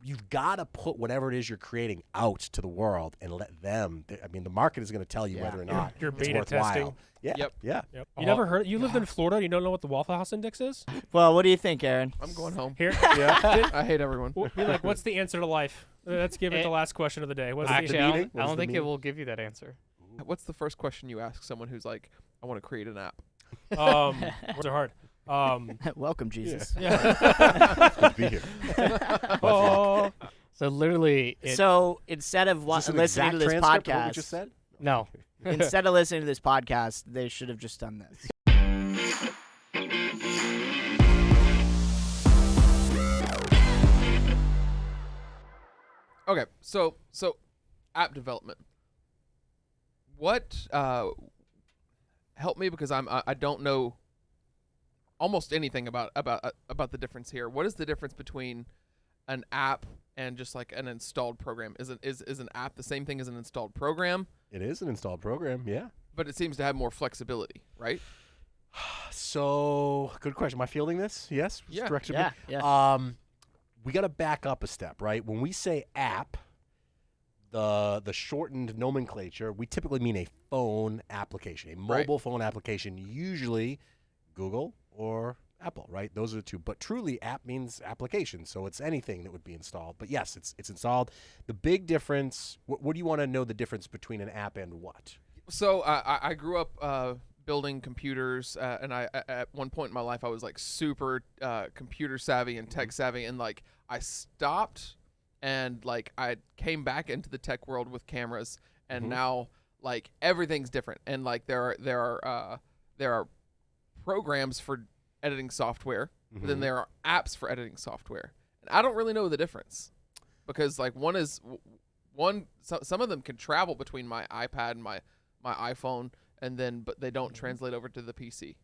you've got to put whatever it is you're creating out to the world and let them. I mean, the market is going to tell you whether or not You're it's beta worthwhile. testing. Yeah. Yep. Yeah. Yep. You never heard? You lived in Florida. And you don't know what the Waffle House Index is? Well, what do you think, Aaron? I'm going home. Here, I hate everyone. Be like, what's the answer to life? Let's give it the last question of the day. What's the Actually, meaning? I What is don't the think it meaning? will give you that answer. What's the first question you ask someone who's like, I want to create an app? Words are hard. Welcome, Jesus. It's good to be here. Oh, So literally, So instead of Is this an listening to exact this transcript of what we podcast, just said? no. instead of listening to this podcast, they should have just done this. Okay, so app development. What help me because I don't know almost anything about the difference here. What is the difference between an app and just like an installed program? Is an app the same thing as an installed program? It is an installed program, yeah. But it seems to have more flexibility, right? So, good question. Am I fielding this? Yes? Yeah. Direction Yeah, me? yeah. We got to back up a step, right? When we say app, the shortened nomenclature, we typically mean a phone application, a mobile phone application, usually Google or Apple, right? Those are the two. But truly, app means application, so it's anything that would be installed. But yes, it's installed. The big difference, what do you want to know the difference between an app and what? So I grew up building computers, and I at one point in my life I was like super computer savvy and tech savvy, and like I stopped and like I came back into the tech world with cameras, and now like everything's different, and like there are programs for editing software, but then there are apps for editing software, and I don't really know the difference because like some of them can travel between my iPad and my iPhone, and then but they don't translate over to the PC.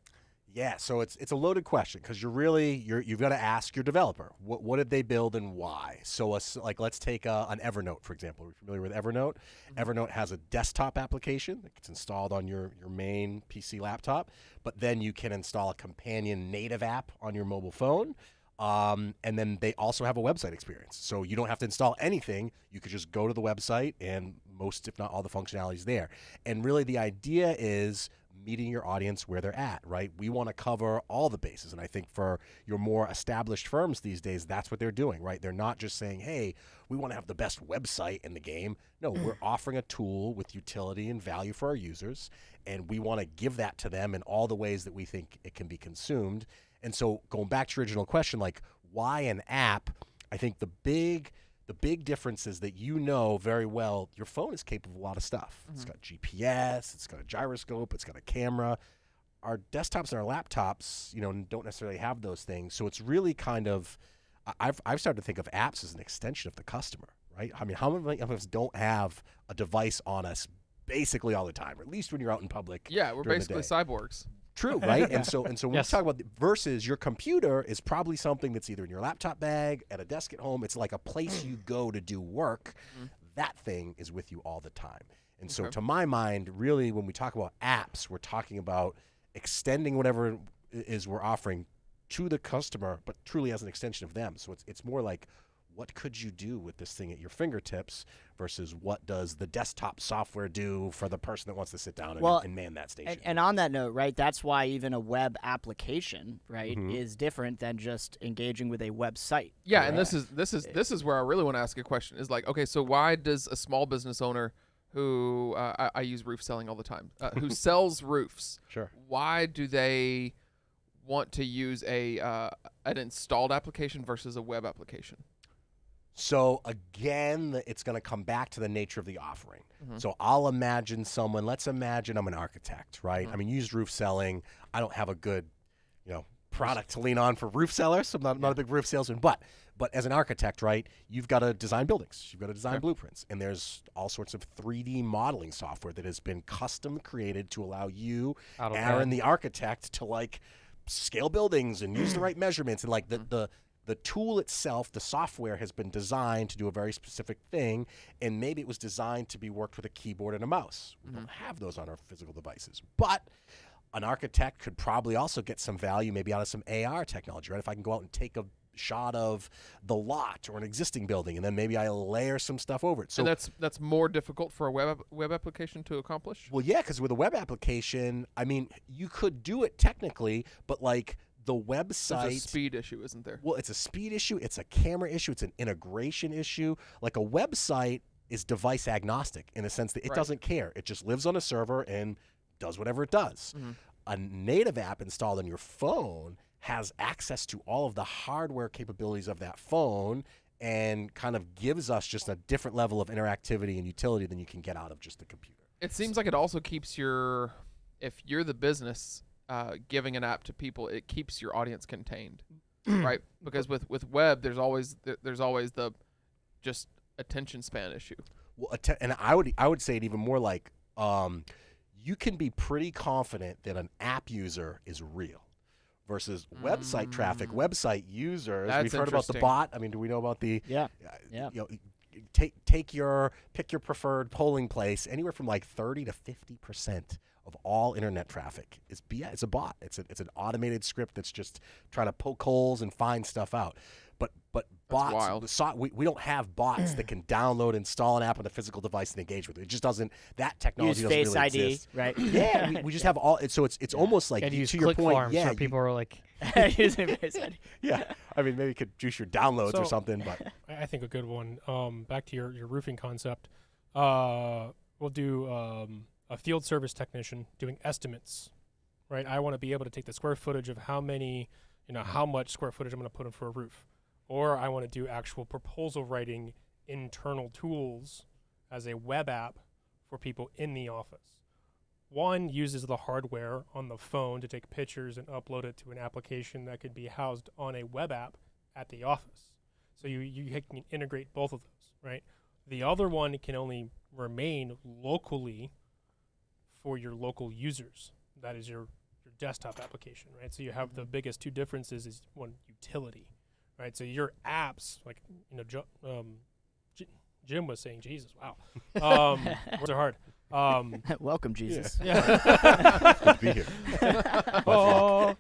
Yeah, so it's a loaded question because you've got to ask your developer what did they build and why. So like let's take an Evernote for example. Are you familiar with Evernote? Evernote has a desktop application that gets installed on your main PC laptop, but then you can install a companion native app on your mobile phone. And then they also have a website experience. So you don't have to install anything. You could just go to the website and most, if not all the functionality is there. And really the idea is meeting your audience where they're at, right? We want to cover all the bases. And I think for your more established firms these days, that's what they're doing, right? They're not just saying, hey, we want to have the best website in the game. No, we're offering a tool with utility and value for our users. And we want to give that to them in all the ways that we think it can be consumed. And so going back to your original question, like why an app, I think the big difference is that you know very well your phone is capable of a lot of stuff. It's got GPS, it's got a gyroscope, it's got a camera. Our desktops and our laptops, don't necessarily have those things. So it's really kind of, I've started to think of apps as an extension of the customer, right? I mean, how many of us don't have a device on us basically all the time, or at least when you're out in public? Yeah, we're during the basically day. cyborgs. True, right? And so when Yes. we talk about versus your computer is probably something that's either in your laptop bag, at a desk at home. It's like a place you go to do work. That thing is with you all the time. And so to my mind, really, when we talk about apps, we're talking about extending whatever it is we're offering to the customer, but truly as an extension of them. So it's more like, what could you do with this thing at your fingertips versus what does the desktop software do for the person that wants to sit down and man that station? And on that note, right, that's why even a web application, right, is different than just engaging with a website. Yeah, and this is where I really want to ask a question. Is like, okay, so why does a small business owner who I use roof selling all the time, who sells roofs, Sure. why do they want to use an installed application versus a web application? So again, it's going to come back to the nature of the offering. So I'll imagine let's imagine I'm an architect, right? I mean, used roof selling. I don't have a good, product to lean on for roof sellers. So I'm not a big roof salesman, but as an architect, right, you've got to design buildings. You've got to design blueprints. And there's all sorts of 3D modeling software that has been custom created to allow you, Aaron, the architect, to like scale buildings and use the right measurements and like the tool itself, the software has been designed to do a very specific thing, and maybe it was designed to be worked with a keyboard and a mouse. We don't have those on our physical devices. But an architect could probably also get some value maybe out of some AR technology, right? If I can go out and take a shot of the lot or an existing building, and then maybe I layer some stuff over it. So and that's more difficult for a web application to accomplish. well, yeah, because with a web application, I mean, you could do it technically, but like the website, There's a speed issue, isn't there? well, it's a speed issue, it's a camera issue, it's an integration issue. Like a website is device agnostic in the sense that it Right. doesn't care. It just lives on a server and does whatever it does. A native app installed on your phone has access to all of the hardware capabilities of that phone and kind of gives us just a different level of interactivity and utility than you can get out of just the computer. It seems like it also keeps if you're the business giving an app to people, it keeps your audience contained, right? Because with web, there's always the just attention span issue. Well, and I would say it even more like you can be pretty confident that an app user is real versus website traffic. Website users, That's we've heard about the interesting. bot. I mean, do we know about the Yeah. You know, pick your preferred polling place. Anywhere from like 30 to 50% of all internet traffic is BS. It's a bot. It's an automated script that's just trying to poke holes and find stuff out. But bots, wild. we don't have bots that can download, install an app on a physical device and engage with it. It just doesn't. That technology Use doesn't Face really ID, exist. right? Yeah, we just have all. So it's almost like and use to your click point. farms Yeah, where people are like, Using Face ID. yeah. I mean, maybe you could juice your downloads or So- something, but I think a good one. Back to your roofing concept. We'll do a field service technician doing estimates, right? I want to be able to take the square footage of how much square footage I'm going to put in for a roof, or I want to do actual proposal writing internal tools as a web app for people in the office. One uses the hardware on the phone to take pictures and upload it to an application that could be housed on a web app at the office. So you can integrate both of those, right? The other one can only remain locally for your local users. That is your desktop application, right? So you have the biggest two differences is one, utility, right? So your apps, like, Jim was saying, Jesus, wow. Words are hard. Welcome, Jesus. Yeah. good to be here. Oh.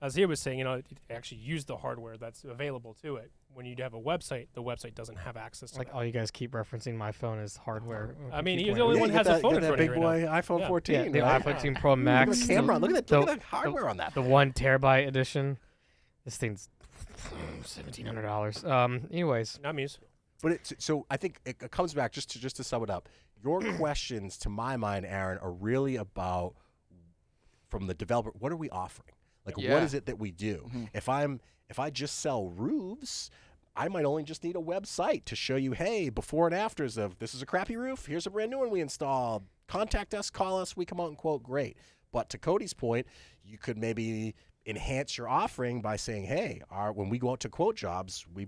As he was saying, it actually use the hardware that's available to it. When you have a website, the website doesn't have access to like, that. all you guys keep referencing my phone as hardware. I mean, Keep you're the wearing only it. one you has got a phone that, in that front of big you right boy iPhone Yeah. 14. Yeah, the right? iPhone 14 Pro Look Max. at the camera. Look at the hardware on that. The 1 terabyte edition. This thing's $1,700. Anyways, Not me. But so I think it comes back just to sum it up. Your questions, to my mind, Aaron, are really about from the developer. What are we offering? Like, Yeah. what is it that we do? If I just sell roofs, I might only just need a website to show you, hey, before and afters of this is a crappy roof. Here's a brand new one we installed. Contact us, call us. We come out and quote. Great. But to Cody's point, you could maybe enhance your offering by saying, hey, when we go out to quote jobs, we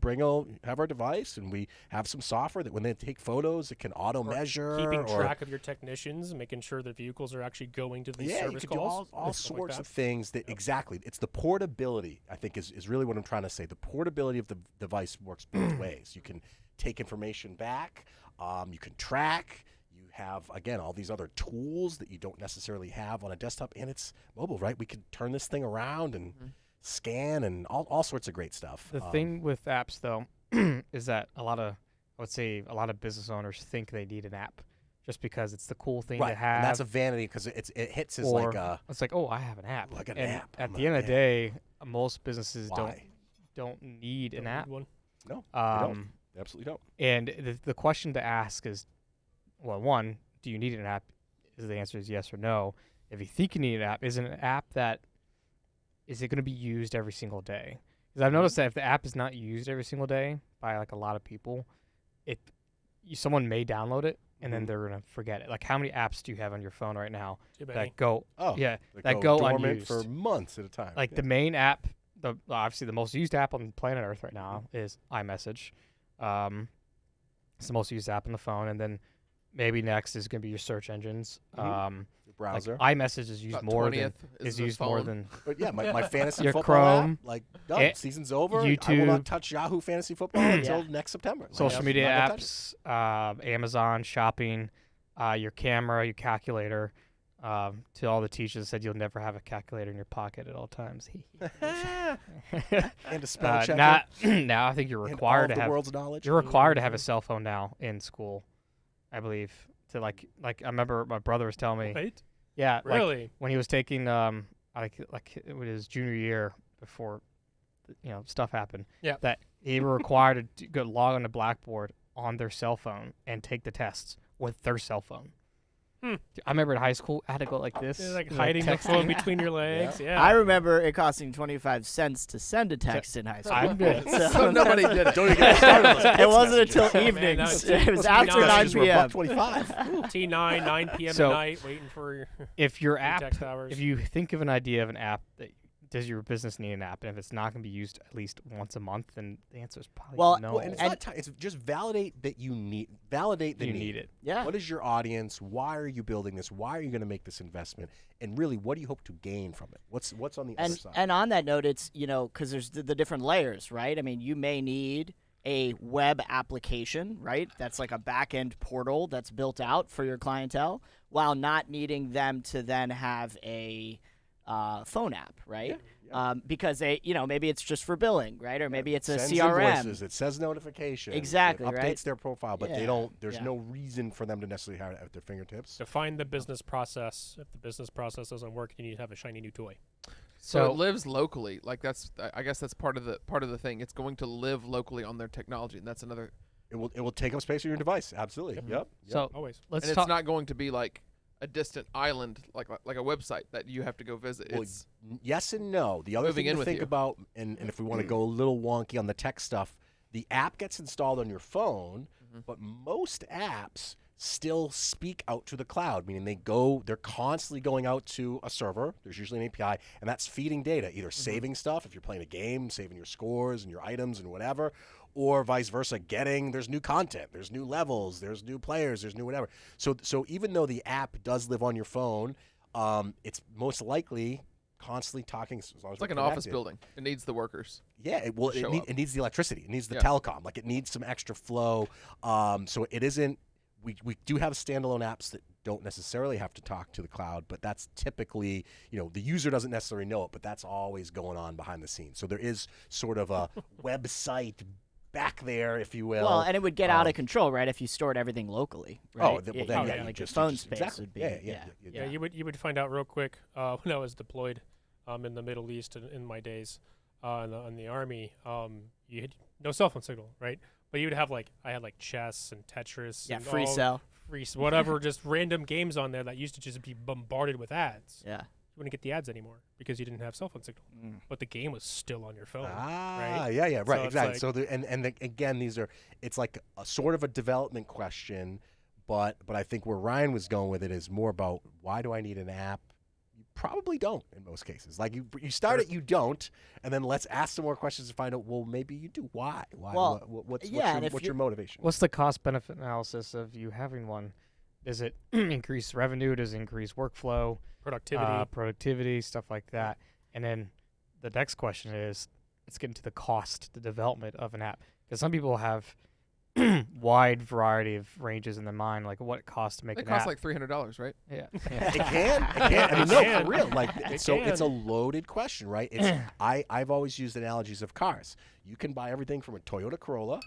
have our device and we have some software that when they take photos, it can auto measure. Keeping track of your technicians, making sure the vehicles are actually going to these Yeah, you service could do calls. all and stuff like sorts that. of things that exactly. It's the portability, I think, is really what I'm trying to say. The portability of the device works both ways. You can take information back. You can track. You have, again, all these other tools that you don't necessarily have on a desktop, and it's mobile, right? We could turn this thing around and scan and all sorts of great stuff. the thing with apps, though, is that I would say a lot of business owners think they need an app just because it's the cool thing right, to have. and that's a vanity because it hits as or like it's like, oh, I have an app. Like an And app. At I'm the end of the yeah. day, most businesses why? don't need Don't an need app. one. No, they don't. They absolutely don't. And the question to ask is, well, one, do you need an app? The answer is yes or no. If you think you need an app, is it an app that is it going to be used every single day? Because I've noticed that if the app is not used every single day by like a lot of people, someone may download it and then they're going to forget it. Like, how many apps do you have on your phone right now Too many. that go? Oh, yeah, They that go dormant unused for months at a time. like Yeah. the main app, obviously the most used app on planet Earth right now is iMessage. It's the most used app on the phone, and then maybe next is going to be your search engines. Your browser. Like iMessage is used About more 20th than is the used more phone. than But yeah, my fantasy Your football Chrome, app, like done. eh, Season's over. I will YouTube. not touch Yahoo Fantasy Football until next September. Like, social I'm media not gonna touch it. apps, Amazon shopping, your camera, your calculator, To all the teachers said you'll never have a calculator in your pocket at all times. And a spell checker. Now I think you're and required all to of the have. world's knowledge. You're required to have a cell phone now in school, I believe. To like I remember my brother was telling me. Right? Yeah, Really? like when he was taking like it was his junior year before, stuff happened. Yeah. That they were required to go log on to Blackboard on their cell phone and take the tests with their cell phone. I remember in high school I had to go like this, It's like hiding the phone between your legs. Yeah. I remember it costing 25 cents to send a text in high school. I'm good. So nobody did it. Don't even get me started on those It text wasn't messages. until Oh, man, evenings. that was- It was after 9 Messages were p.m. $1.25. T9, 9 p.m. So- at night, waiting for your If your app, text hours. if you think of an idea of an app that does your business need an app, and if it's not going to be used at least once a month, then the answer is probably Well, no. Well, and it's not time. It's just validate that you need. Validate the you need it. Yeah. What is your audience? Why are you building this? Why are you going to make this investment? And really, what do you hope to gain from it? What's on the other side? And on that note, it's, because there's the different layers, right? I mean, you may need a web application, right? That's like a back-end portal that's built out for your clientele while not needing them to then have a phone app, right? Because they, maybe it's just for billing, right? Or maybe it's a Sends CRM. invoices, it says notifications. Exactly, It updates right? their profile, but they Yeah, don't. There's yeah. no reason for them to necessarily have it at their fingertips. define the business process. If the business process doesn't work, you need to have a shiny new toy. So So it lives locally. Like I guess that's part of the thing. It's going to live locally on their technology, and that's another. It will take up space on your device. Absolutely. Yep. so Always. let's And talk. it's not going to be like a distant island, like a website that you have to go visit. Well, It's yes and no. The other moving thing in to with think you. about, and if we want to go a little wonky on the tech stuff, the app gets installed on your phone, but most apps still speak out to the cloud, meaning they're constantly going out to a server. There's usually an API, and that's feeding data, either saving stuff if you're playing a game, saving your scores and your items and whatever, or vice versa, there's new content, there's new levels, there's new players, there's new whatever. So even though the app does live on your phone, it's most likely constantly talking. As long as it's like we're an office connected. building. It needs the workers. Yeah, it show up. needs the electricity. It needs the Yeah. telecom. Like it needs some extra flow. So it isn't. We do have standalone apps that don't necessarily have to talk to the cloud, but that's typically, the user doesn't necessarily know it, but that's always going on behind the scenes. So there is sort of a website back there, if you will. Well, and it would get out of control, right, if you stored everything locally, right? well, then, yeah, like you your phone just- space exactly. would be. Yeah. Yeah, you would find out real quick when I was deployed in the Middle East in my days in the Army. You had no cell phone signal, right? But you would have I had chess and Tetris. Yeah, and free all- cell. whatever, just random games on there that used to just be bombarded with ads. Yeah. You wouldn't get the ads anymore because you didn't have cell phone signal. But the game was still on your phone. right? right? Yeah, So right, it's exactly. So again, it's like a sort of a development question, but I think where Ryan was going with it is more about why do I need an app? You probably don't in most cases. Like you start it, you don't, and then let's ask some more questions to find out. Well, maybe you do. Why? Well, What's yeah, and if what's you're- your motivation? What's the cost benefit analysis of you having one? Does it increase revenue? Does it increase workflow, Productivity. stuff like that? And then the next question is, let's get into the cost, the development of an app, because some people have wide variety of ranges in their mind, like what it costs to make It an costs app. like $300, right? Yeah. It can. I mean, no, can. for real. Like, It so it's a can. loaded question, right? It's I've always used analogies of cars. You can buy everything from a Toyota Corolla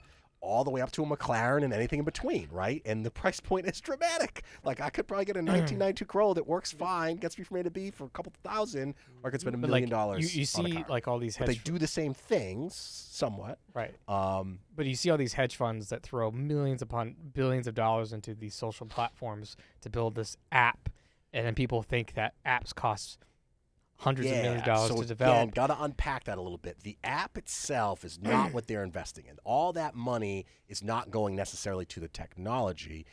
all the way up to a McLaren and anything in between, right? And the price point is dramatic. Like I could probably get a 1992 Corolla that works fine, gets me from A to B for a couple $1,000, or I could spend $1 But, million. You on a see car. like all these But they hedge do the same things somewhat. right. Um, But you see all these hedge funds that throw millions upon billions of dollars into these social platforms to build this app, and then people think that apps cost hundreds of millions of dollars so to again, develop. got to unpack that a little bit. The app itself is not what they're investing in. All that money is not going necessarily to the technology.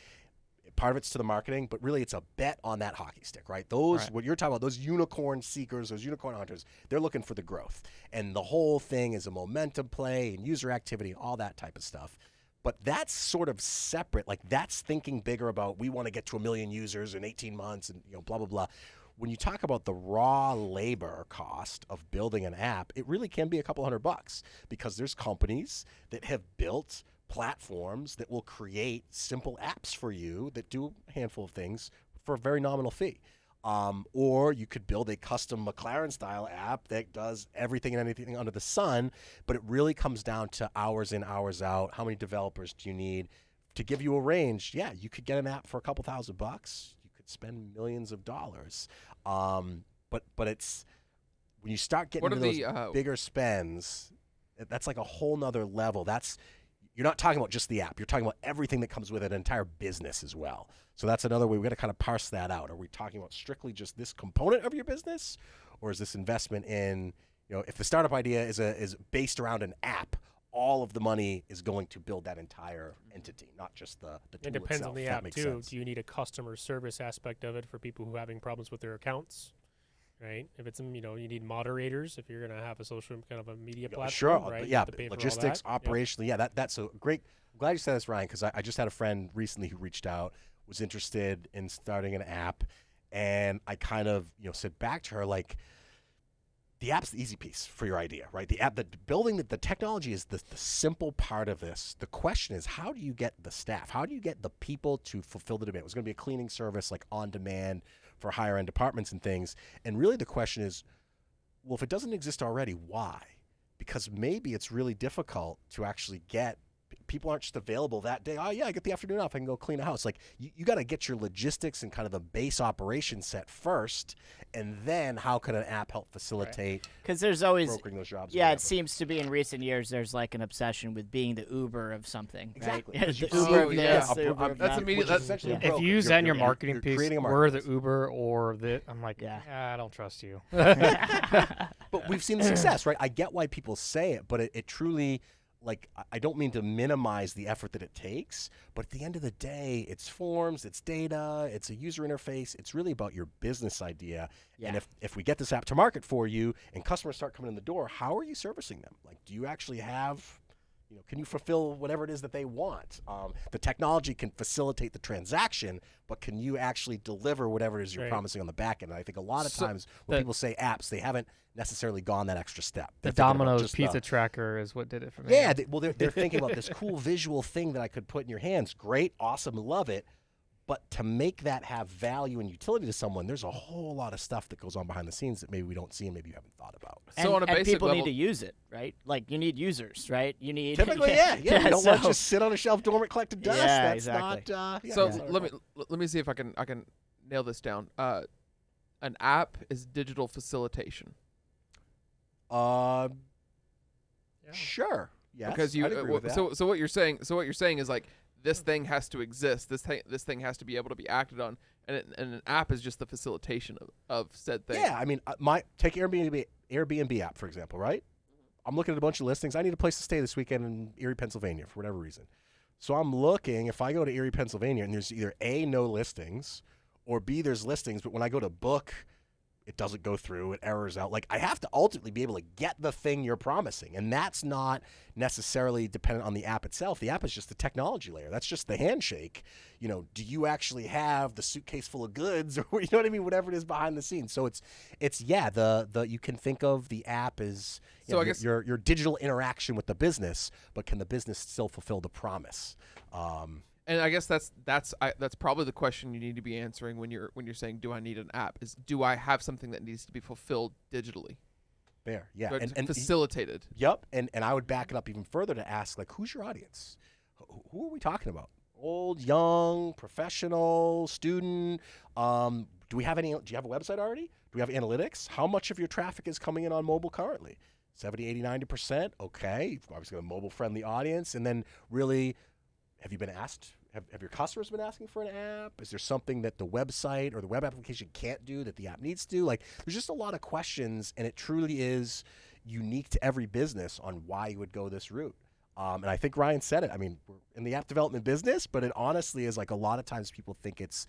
Part of it's to the marketing, but really it's a bet on that hockey stick, right? Those, Right. what you're talking about, those unicorn seekers, those unicorn hunters, they're looking for the growth. And the whole thing is a momentum play and user activity and all that type of stuff. But that's sort of separate. Like that's thinking bigger about we want to get to 1 million users in 18 months and blah, blah, blah. When you talk about the raw labor cost of building an app, it really can be a couple $100 because there's companies that have built platforms that will create simple apps for you that do a handful of things for a very nominal fee. Or you could build a custom McLaren-style app that does everything and anything under the sun, but it really comes down to hours in, hours out. How many developers do you need? To give you a range, yeah, you could get an app for a couple $1,000. You could spend millions of dollars. But it's when you start getting into those bigger spends, that's like a whole nother level. You're not talking about just the app. You're talking about everything that comes with it, an entire business as well. So that's another way we've got to kind of parse that out. Are we talking about strictly just this component of your business, or is this investment in, if the startup idea is based around an app, all of the money is going to build that entire entity, not just the tool It depends itself. on the That app makes too. sense. Do you need a customer service aspect of it for people who are having problems with their accounts? Right. If it's you need moderators if you're going to have a social kind of a media platform. Sure, right? but You yeah, have to pay for all logistics, that. operationally, that's a great. I'm glad you said this, Ryan, because I just had a friend recently who reached out, was interested in starting an app, and I kind of said back to her like, the app's the easy piece for your idea, right? The app, the technology is the simple part of this. The question is, how do you get the staff? How do you get the people to fulfill the demand? It was going to be a cleaning service like on demand for higher end departments and things. And really the question is, well, if it doesn't exist already, why? Because maybe it's really difficult to actually get. People aren't just available that day. Oh, yeah, I get the afternoon off. I can go clean a house. Like, you got to get your logistics and kind of the base operation set first, and then how can an app help facilitate Because there's always, brokering those jobs? or yeah, it whatever. seems to be in recent years there's like an obsession with being the Uber of something. Exactly. Right? 'Cause the you see- Uber of yeah, this, the Uber of that's that. immediate- Which is that's- essentially yeah. a If broker. you use You're- that in your you're- marketing you're piece, creating a we're the marketplace. Uber or the, I'm like, Yeah. I don't trust you. But we've seen the success, right? I get why people say it, but it truly, like, I don't mean to minimize the effort that it takes, but at the end of the day, it's forms, it's data, it's a user interface. It's really about your business idea. Yeah. And if we get this app to market for you and customers start coming in the door, how are you servicing them? Like, do you actually have, can you fulfill whatever it is that they want? The technology can facilitate the transaction, but can you actually deliver whatever it is you're Right. promising on the back end? And I think a lot of So times when people say apps, they haven't necessarily gone that extra step. The They're thinking about Domino's just pizza tracker is what did it for me. Yeah, they're thinking about this cool visual thing that I could put in your hands. Great, awesome, love it. But to make that have value and utility to someone, there's a whole lot of stuff that goes on behind the scenes that maybe we don't see and maybe you haven't thought about. So on a and basic people level, need to use it, right? Like you need users, right? You need Typically, yeah. You don't want to so- just sit on a shelf dormant collecting dust. Yeah, That's exactly. not. so that's not let me see if I can nail this down. An app is digital facilitation. Uh, Yeah. Sure. Yes. Because you I'd agree with that. so what you're saying is like this thing has to exist. This thing has to be able to be acted on, and an app is just the facilitation of said thing. Yeah, I mean, take Airbnb app for example, right? I'm looking at a bunch of listings. I need a place to stay this weekend in Erie, Pennsylvania, for whatever reason. So I'm looking. If I go to Erie, Pennsylvania, and there's either A, no listings, or B, there's listings, but when I go to book, it doesn't go through. It errors out. Like, I have to ultimately be able to get the thing you're promising, and that's not necessarily dependent on the app itself. The app is just the technology layer. That's just the handshake. Do you actually have the suitcase full of goods, or you know what I mean? Whatever it is behind the scenes. So it's yeah. The you can think of the app as So I guess- your digital interaction with the business, but can the business still fulfill the promise? And I guess that's probably the question you need to be answering when you're saying, do I need an app? Is do I have something that needs to be fulfilled digitally? There, yeah, Or and facilitated. Yep, and I would back it up even further to ask, like, who's your audience? Who are we talking about? Old, young, professional, student? Do you have a website already? Do we have analytics? How much of your traffic is coming in on mobile currently? 70, 80, 90%? Okay, you've obviously got a mobile-friendly audience. And then really, have you been asked? Have your customers been asking for an app? Is there something that the website or the web application can't do that the app needs to? Like, there's just a lot of questions, and it truly is unique to every business on why you would go this route. And I think Ryan said it. I mean, we're in the app development business, but it honestly is like a lot of times people think it's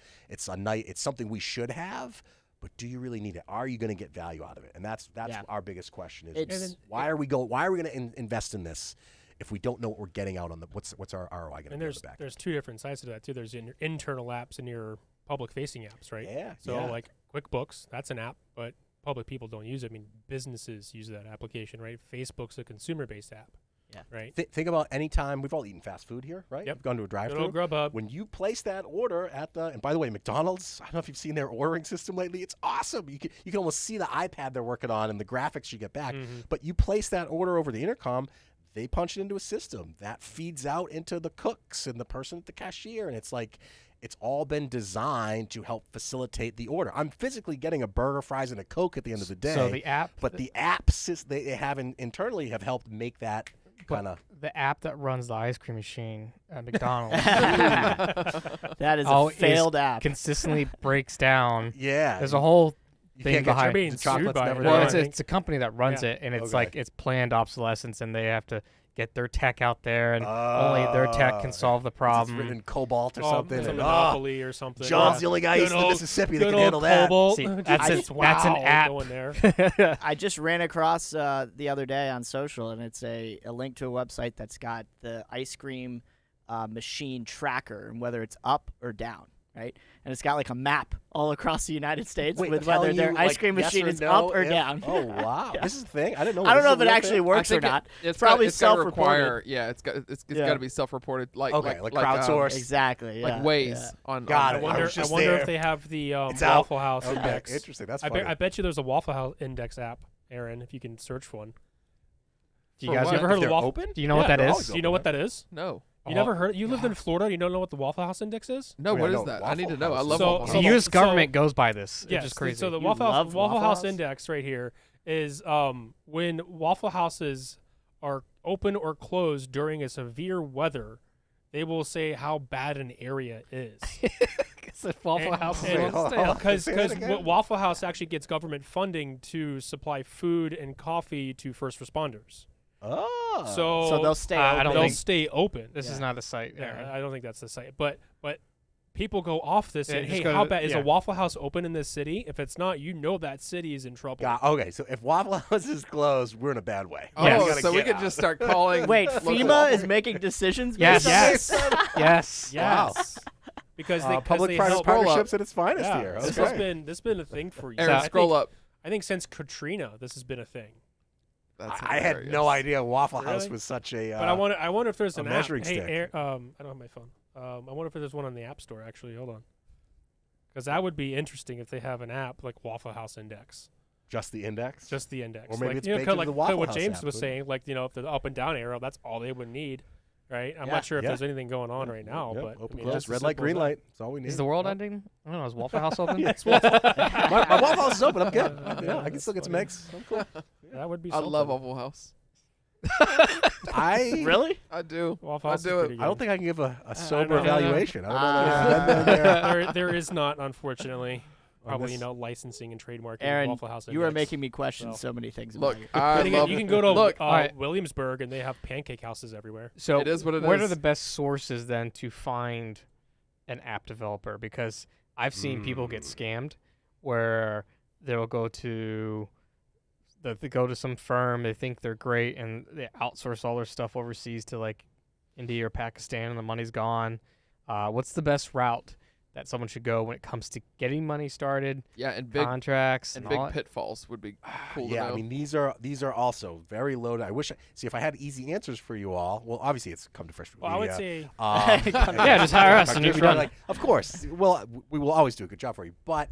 something we should have, but do you really need it? Are you going to get value out of it? And that's Yeah. our biggest question is It's- why are we going to invest in this if we don't know what we're getting out on the what's our ROI going to And be on the back? there's two different sides to that too. There's your internal apps and your public facing apps, right? Yeah. So yeah. like QuickBooks, that's an app, but public people don't use it. I mean, businesses use that application, right? Facebook's a consumer based app. right? Think about any time we've all eaten fast food here, right? Yep. We've gone to a Good drive-thru. old Grubhub. When you place that order at the, and by the way, McDonald's, I don't know if you've seen their ordering system lately. It's awesome. You can almost see the iPad they're working on and the graphics you get back. But you place that order over the intercom, they punch it into a system that feeds out into the cooks and the person at the cashier, and it's like it's all been designed to help facilitate the order. I'm physically getting a burger, fries, and a Coke at the end of the day. So the app, but the apps they have internally have helped make that kind of. the app that runs the ice cream machine at McDonald's That is Oh, a failed app. consistently breaks down. Yeah. There's a whole You thing can't get behind. being the sued chocolate's by never it. there. Well, I think. it's a company that runs Yeah. it, and it's Okay. like it's planned obsolescence, and they have to get their tech out there, and only their tech can solve the It's problem. written in Cobalt or Oh, something. it's a and, Monopoly or something. John's the only guy east Good of the old- Mississippi that good can old handle that. Cobalt. See, Just that's just that's an wow app. going there. I just ran across the other day on social, and it's a link to a website that's got the ice cream machine tracker and whether it's up or down, right? And it's got like a map all across the United States Wait, with whether telling their you, ice like, cream yes machine or is no up or if- down. Oh wow, Yeah. this is a thing. I didn't know. I don't this know is if a it real actually thing. works or not. It's probably it's gotta self-reported. require, yeah, it's got Yeah. to be self-reported, like Okay, like crowdsourced. Exactly. like yeah, Waze yeah. on. Got on it. I I wonder, was just wonder there. if they have the It's out. Waffle House Okay, Index. interesting. That's I funny. bet you there's a Waffle House Index app, Aaron, if you can search for one. Do you For guys what? You ever If heard of the they're Waffle? open? Do you know what Yeah, that they're is? always Do you know what that is? No, You never heard? You lived in Florida. You don't know what the Waffle House Index is? no. Oh, yeah, What no, is that? I Waffle need to know. I House love is- Waffle So- The House. U.S. so- government goes by this. Yes. It's just crazy. So the You Waffle love House, Waffle House House? Index right here is when Waffle Houses are open or closed during a severe weather, they will say how bad an area is. It's a Waffle House. Wait, hold on. Because Say that again? Waffle House actually gets government funding to supply food and coffee to first responders. Oh. So they'll stay I open. don't they'll think- stay open. This is not the site. Yeah, Aaron. I don't think that's the site. But people go off this. Yeah, And, just hey, go how to- bad is yeah. a Waffle House open in this city? If it's not, you know that city is in trouble. Okay, so if Waffle House is closed, we're in a bad way. Oh, Yes. gotta so we get could out. just start calling. Wait, local FEMA Waffle is making decisions. Yes. based on this? Yes. Wow. Yes. Because they Public-private help- partnerships at its finest Yeah, here. this Okay. has been a thing for years. Aaron, I scroll think- up. I think since Katrina, this has been a thing. That's I had no hilarious. idea Waffle House Really? was such a. But I wonder if there's a an measuring app. stick. Hey, I don't have my phone. I wonder if there's one on the App Store. Actually, hold on. Because that would be interesting if they have an app like Waffle House Index, just the index. just the index. Or maybe like, it's you know, baked kinda into like the Waffle what House James app, was wouldn't saying, like if the up and down arrow, that's all they would need, right? I'm Yeah. not sure if Yeah. there's anything going on right now, Yep, but I open mean, close, just red as light, simple green as that. light. That's all we need. Is the world ending? I don't know. Is Waffle House open? Yes, Waffle- my Waffle House is open. I'm good. Yeah, I can still get some eggs. I'm cool. that would be. I Something. love Waffle House. I Really? I do. Waffle I House. do is it. pretty I don't good. think I can give a know. sober evaluation. I don't know. Ah. that I've been there. there is not, unfortunately. On Probably this- licensing and trademarking. Aaron, Waffle House you are Index. making me question So. so many things. Look, about you. I Then love. you can go to Look, Alright. Williamsburg and they have pancake houses everywhere. So It is what it What are is. the best sources then to find an app developer? Because I've seen people get scammed where they'll go to they go to some firm, they think they're great, and they outsource all their stuff overseas to like India or Pakistan, and the money's gone. What's the best route that someone should go when it comes to getting money started, yeah, and big contracts, and and big all that? pitfalls would be cool Yeah, to know. I mean these are also very loaded. I wish. See, if I had easy answers for you all. Well, obviously it's come to Fresh Fruit Well, I would Media. say Yeah, just hire us and you'll be done. Like, of course. Well, we will always do a good job for you. But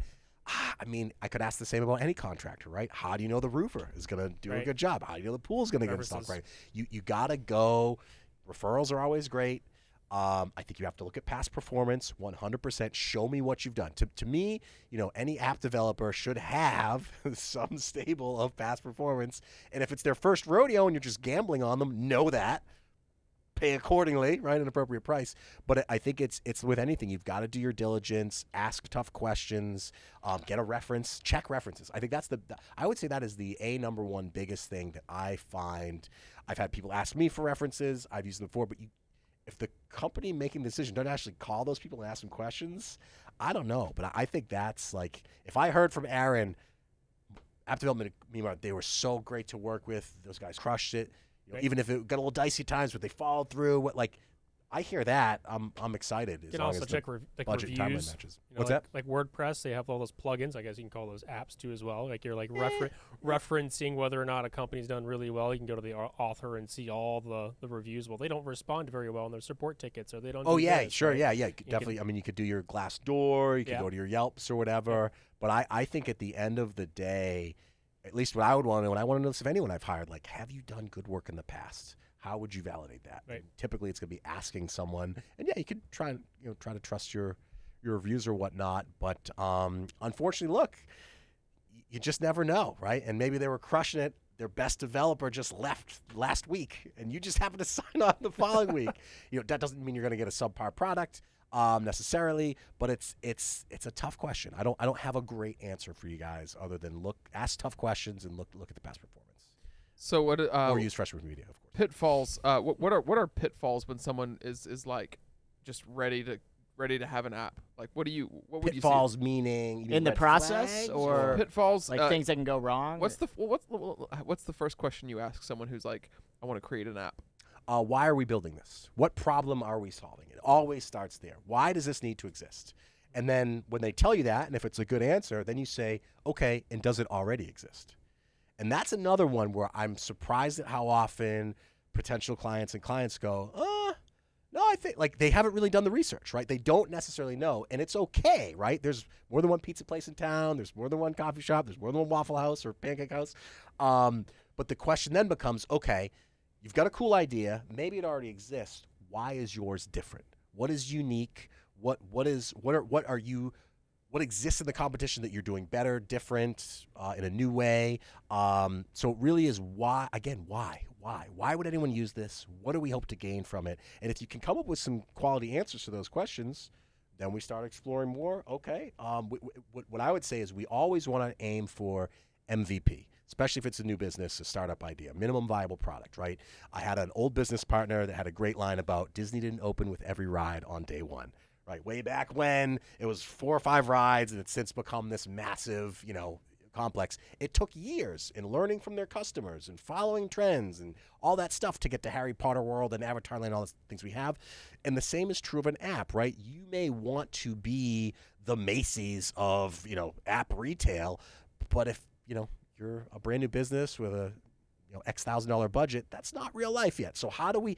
I mean, I could ask the same about any contractor, right? How do you know the roofer is going to do a Right. good job? How do you know the pool's going to get installed References. right? You got to go. Referrals are always great. I think you have to look at past performance, 100%. Show me what you've done. To me, any app developer should have some stable of past performance. And if it's their first rodeo and you're just gambling on them, know that. Pay accordingly, right? An appropriate price. But I think it's with anything. You've got to do your diligence, ask tough questions, get a reference, check references. I think that's I would say that is the number one biggest thing that I find. I've had people ask me for references. I've used them before, but if the company making the decision doesn't actually call those people and ask them questions, I don't know. But I think that's like, if I heard from Aaron, app development, they were so great to work with. Those guys crushed it. Right. Even if it got a little dicey at times, but they followed through. I hear that. I'm excited. You can also check budget timeline reviews. matches. You know, What's like, that? Like WordPress, they have all those plugins. I guess you can call those apps too as well. Like you're like referencing whether or not a company's done really well. You can go to the author and see all the reviews. Well, they don't respond very well in their support tickets, or they don't. Oh do yeah, this, sure, right? yeah. Definitely. I mean, you could do your Glassdoor. You could go to your Yelps or whatever. But I think at the end of the day, at least what I would want to know, and I want to know this of anyone I've hired, like, have you done good work in the past? How would you validate that? Right. And typically, it's going to be asking someone, and yeah, you could try to trust your reviews or whatnot. But unfortunately, look, you just never know, right? And maybe they were crushing it. Their best developer just left last week, and you just happen to sign on the following week. That doesn't mean you're going to get a subpar product necessarily, but it's a tough question. I don't have a great answer for you guys other than ask tough questions and look at the past performance. So what? Or use fresh media, of course. Pitfalls. What are pitfalls when someone is like just ready to have an app? Like what would you see? Pitfalls meaning In the red process, flags, or Pitfalls, like things that can go wrong? What's the first question you ask someone who's like, I want to create an app? why are we building this? What problem are we solving? It always starts there. Why does this need to exist? And then when they tell you that, and if it's a good answer, then you say, okay, and does it already exist? And that's another one where I'm surprised at how often potential clients go, no, I think like they haven't really done the research, right? They don't necessarily know, and it's okay, right? There's more than one pizza place in town. There's more than one coffee shop. There's more than one Waffle House or Pancake House. But the question then becomes, okay, you've got a cool idea. Maybe it already exists. Why is yours different? What is unique? What exists in the competition that you're doing better, different, in a new way? So it really is why. Again, why? Why would anyone use this? What do we hope to gain from it? And if you can come up with some quality answers to those questions, then we start exploring more. Okay. What I would say is we always want to aim for MVP, especially if it's a new business, a startup idea, minimum viable product, right? I had an old business partner that had a great line about Disney didn't open with every ride on day one. Right, way back when it was 4 or 5 rides, and it's since become this massive, complex. It took years in learning from their customers and following trends and all that stuff to get to Harry Potter World and Avatar Land, all the things we have. And the same is true of an app, right? You may want to be the Macy's of, app retail, but if, you're a brand new business with a X $1,000 budget, that's not real life yet. So how do we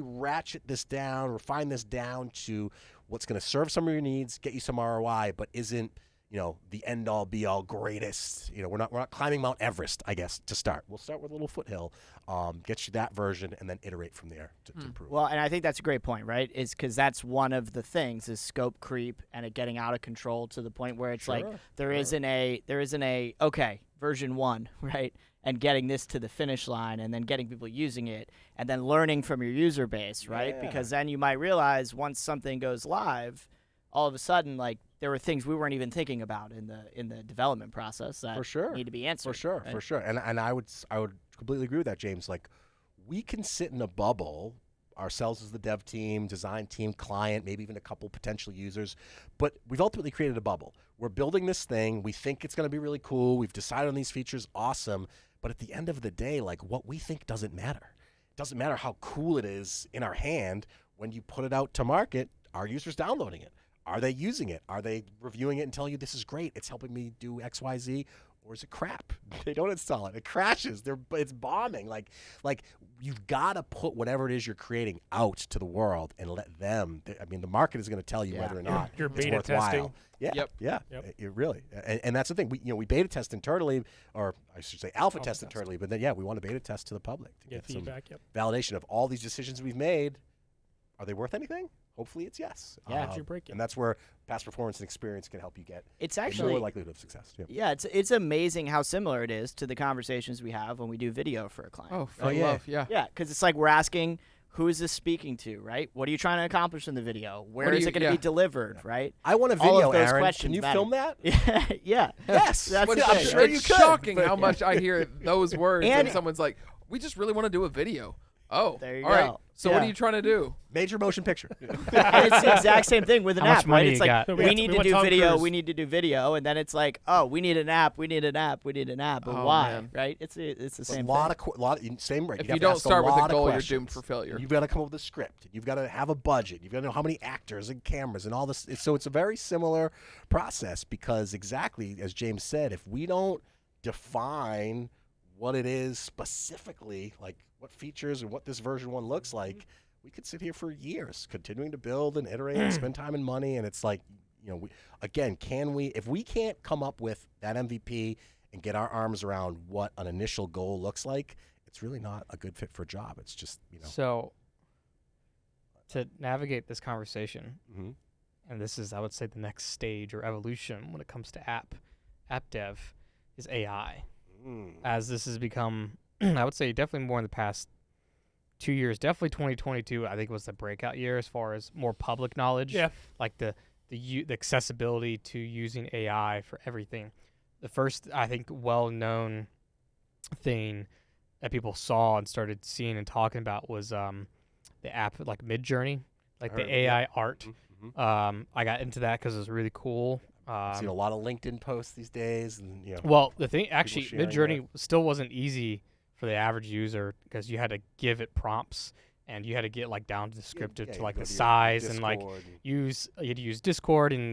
ratchet this down, refine this down to what's going to serve some of your needs, get you some ROI, but isn't, the end all be all greatest. We're not climbing Mount Everest, I guess, to start. We'll start with a little foothill, get you that version, and then iterate from there to improve. Well, and I think that's a great point, right? Is because that's one of the things is scope creep and it getting out of control to the point where it's like there isn't a okay, version 1, right? And getting this to the finish line and then getting people using it and then learning from your user base, right? Yeah. Because then you might realize once something goes live, all of a sudden, like, there were things we weren't even thinking about in the development process that For sure. need to be answered. For sure. And I would completely agree with that, James. Like, we can sit in a bubble, ourselves as the dev team, design team, client, maybe even a couple potential users, but we've ultimately created a bubble. We're building this thing. We think it's going to be really cool. We've decided on these features. Awesome. But at the end of the day, like, what we think doesn't matter. It doesn't matter how cool it is in our hand. When you put it out to market, are users downloading it? Are they using it? Are they reviewing it and telling you this is great? It's helping me do X, Y, Z. Or is it crap? They don't install it. It crashes. It's bombing. Like you've got to put whatever it is you're creating out to the world and let them. The market is going to tell you whether or not You're it's beta worthwhile. testing. Yeah. Yep. Yeah. It really. And that's the thing. We beta test internally, or I should say alpha test internally. But then we want to beta test to the public to Get get some feedback. validation of all these decisions we've made. Are they worth anything? Hopefully it's yes. Yeah. Did you break it? And that's where past performance and experience can help you get It's a actually more likelihood of success. Yeah. Yeah, it's amazing how similar it is to the conversations we have when we do video for a client. Oh, for love, yeah. Yeah, because it's like we're asking, who is this speaking to, right? What are you trying to accomplish in the video? Where is it going to be delivered, right? I want a All video, of those Aaron. questions Can you matter. film that? Yeah. Yes. That's What the is thing. it? It's shocking how much I hear those words And- and someone's like, we just really want to do a video. Oh, There you all right. go. So what are Yeah. you trying to do? Major motion picture. And it's the exact same thing with an How much app, money right? you It's like got? So we need to want do Tom video, Cruise. we need to do video, and then it's like, oh, we need an app, we need an app, we need an app. But Oh, why, man. right? It's the A same lot thing. of same right. If have you to don't ask start with a lot of goal, you're questions. doomed for failure. You've got to come up with a script. You've got to have a budget. You've got to know how many actors and cameras and all this. So it's a very similar process because exactly as James said, if we don't define what it is specifically, like what features and what this version 1 looks like, we could sit here for years continuing to build and iterate and spend time and money. And it's like, if we can't come up with that MVP and get our arms around what an initial goal looks like, it's really not a good fit for a job. It's just, So, to navigate this conversation, Mhm. and this is, I would say, the next stage or evolution when it comes to app dev, is AI. As this has become, I would say, definitely more in the past 2 years. Definitely 2022, I think, was the breakout year as far as more public knowledge. Yeah. Like the accessibility to using AI for everything. The first, I think, well-known thing that people saw and started seeing and talking about was the app like Midjourney, like I heard the of it, AI art. Mhm. I got into that because it was really cool. I've seen a lot of LinkedIn posts these days, and Well, the thing actually, sharing Midjourney still wasn't easy for the average user because you had to give it prompts and you had to get like down to the descriptive to like the size and like you had to use Discord and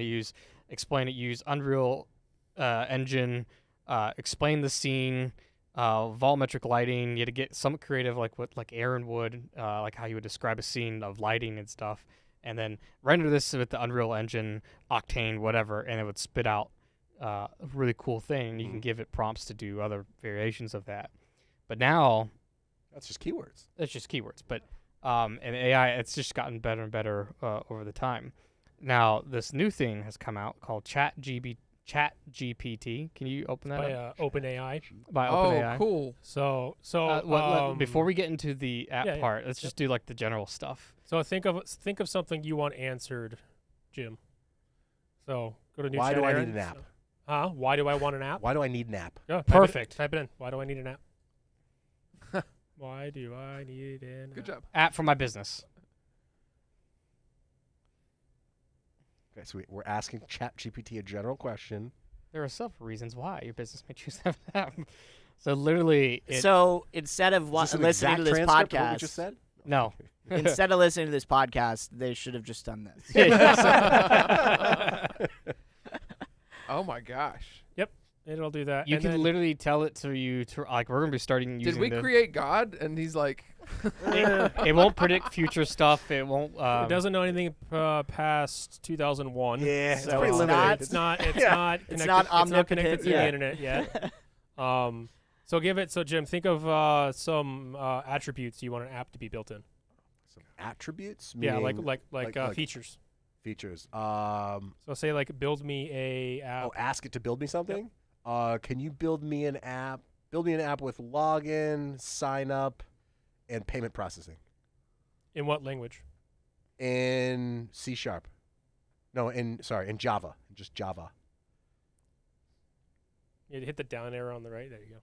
explain it, use Unreal Engine, explain the scene, volumetric lighting. You had to get some creative like what like Aaron would, like how you would describe a scene of lighting and stuff, and then render this with the Unreal Engine, Octane, whatever, and it would spit out a really cool thing. You can give it prompts to do other variations of that. But now that's just keywords. it's just keywords. But and AI, it's just gotten better and better over the time. Now this new thing has come out called ChatGPT. Can you open that By up? OpenAI. By Oh, OpenAI. cool. So Before we get into the app yeah, part, let's just do like the general stuff. So think of something you want answered, Jim. So go to new Why chat, do I Aaron. need an app? Why do I want an app? Why do I need an app? Go, Perfect. Type it in. Why do I need an app? Why do I need an Good app? job. App for my business. Okay, so we're asking ChatGPT a general question. There are several reasons why your business may choose that app. So literally, So instead of Is this an listening to exact this transcript of what we podcast, just said? no. instead of listening to this podcast, they should have just done this. Oh my gosh. It'll do that. You and can then literally tell it to you to like we're gonna be starting using. Did we create God? And he's like, It won't predict future stuff. It won't. it doesn't know anything past 2001. Yeah, it's So pretty it's limited. not- It's not. It's Yeah. not. It's Connected, not It's not connected omnipotent, to yeah. the internet yet. So give it. So Jim, think of some attributes you want an app to be built in. Some attributes? Yeah, meaning like features. features. So say like build me a app. Ask it to build me something? Can you build me an app? Build me an app with login, sign up, and payment processing. In what language? In C#. No, in Java. Just Java. You hit the down arrow on the right. There you go.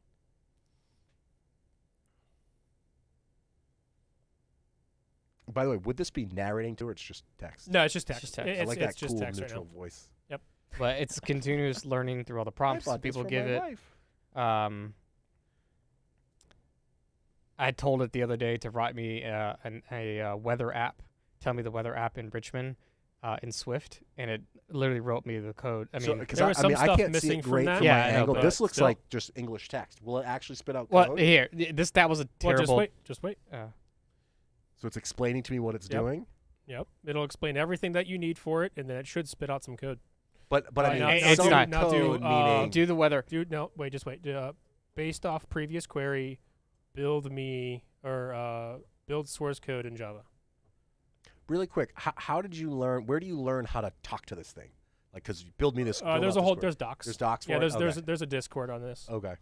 By the way, would this be narrating to, or it's just text? No, it's just text. just text. I like that it's just cool text right neutral now. voice. But it's continuous learning through all the prompts I that bought this people for give my it. wife. I told it the other day to write me a weather app, tell me the weather app in Richmond, in Swift, and it literally wrote me the code. I mean, there was some I stuff can't see missing it from great that. from Yeah, my I know, angle. but This looks still. like just English text. Will it actually spit out well, code? here, that was a Well, terrible. just wait. So it's explaining to me what it's Yep. doing. Yep. It'll explain everything that you need for it, and then it should spit out some code. But I mean, now- it's some not. Now do, code meaning Do the weather. Dude, no, wait, just wait. Based off previous query, build me or build source code in Java. really quick. How did you learn? Where do you learn how to talk to this thing? Like, because you build me this. build There's out a whole this there's docs. There's docs for Yeah, it? there's a Discord on this. Okay.